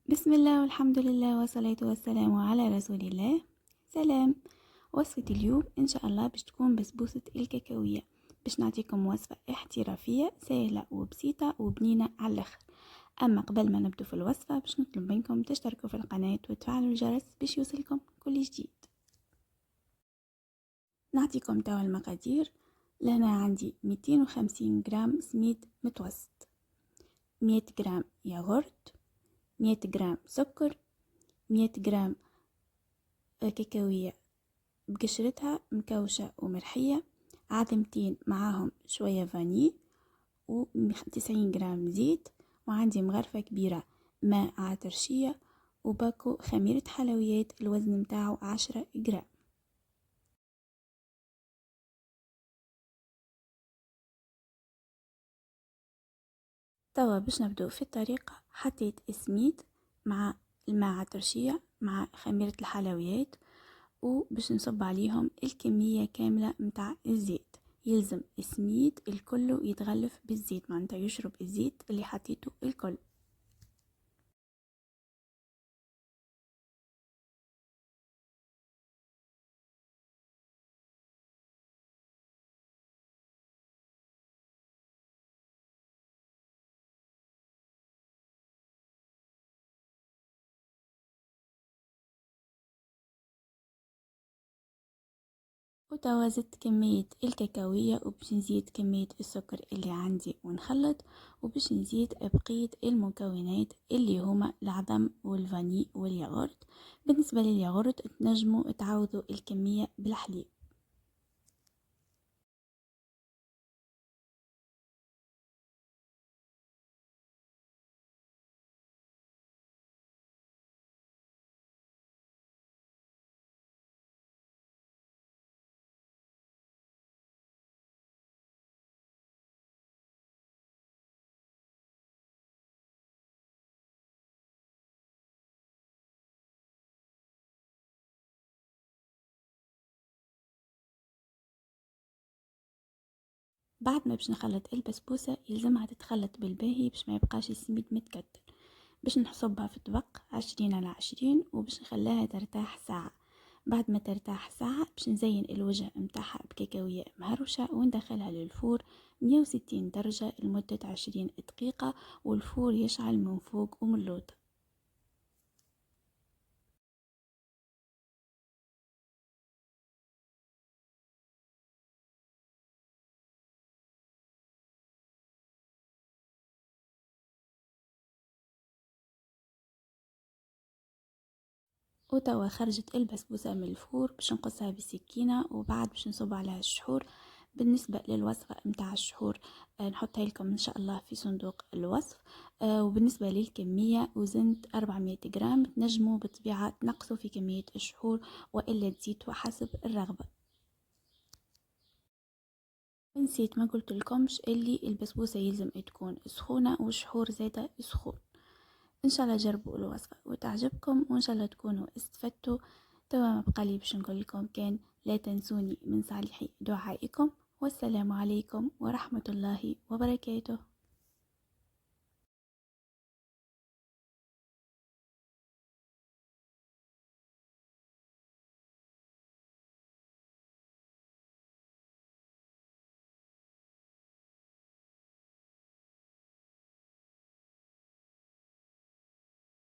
بسم الله والحمد لله والصلاة والسلام على رسول الله. سلام. وصفة اليوم إن شاء الله باش تكون بسبوسة الكاكاوية. باش نعطيكم وصفة احترافية سهلة وبسيطة وبنينة على الآخر. أما قبل ما نبدو في الوصفة باش نطلب منكم تشتركوا في القناة وتفعلوا الجرس باش يوصلكم كل جديد. نعطيكم توا المقادير. لهنا عندي 250 جرام سميد متوسط، 100 جرام ياغورت، 100 جرام سكر، 100 جرام كاكاوية بقشرتها مكوشة ومرحية، عظمتين معاهم شوية فاني، و90 جرام زيت، وعندي مغرفة كبيرة ماء عطرشية، وباكو خميرة حلويات الوزن متاعه 10 جرام. توا باش نبدو في الطريقة. حطيت السميد مع الماء عطرشية مع خميرة الحلويات، وباش نصب عليهم الكمية كاملة متاع الزيت. يلزم السميد الكل يتغلف بالزيت، معناتها يشرب الزيت اللي حطيته الكل. وتوا زدت كمية الكاكاوية، وباش نزيد كمية السكر اللي عندي ونخلط، وباش نزيد بقية المكونات اللي هما العظم والفاني والياغورت. بالنسبة للياغورت تنجموا تعوضوا الكمية بالحليب. بعد ما باش نخلط البسبوسة يلزمها تتخلط بالباهي باش ما يبقاش السميد متكتل. باش نحصبها في طبق 20 على 20، وباش نخليها ترتاح ساعة. بعد ما ترتاح ساعة باش نزين الوجه متاعها بكاكاوية مهروشة وندخلها للفور 160 درجة لمدة 20 دقيقة، والفور يشعل من فوق ومن اللوطة. وتوا خرجت البسبوسة من الفور باش نقصها بالسكينة، وبعد باش نصب عليها الشحور. بالنسبة للوصفة متاع الشحور نحطها لكم إن شاء الله في صندوق الوصف. وبالنسبة للكمية وزنت 400 جرام. تنجموا بالطبيعة تنقصوا في كمية الشحور وإلا تزيدوا حسب الرغبة. نسيت ما قلت لكمش اللي البسبوسة يلزم تكون سخونة والشحور زيادة سخون. ان شاء الله جربوا الوصفة وتعجبكم، وان شاء الله تكونوا استفدتوا. توا ما بقالي باش نقول لكم كان لا تنسوني من صالح دعائكم، والسلام عليكم ورحمة الله وبركاته.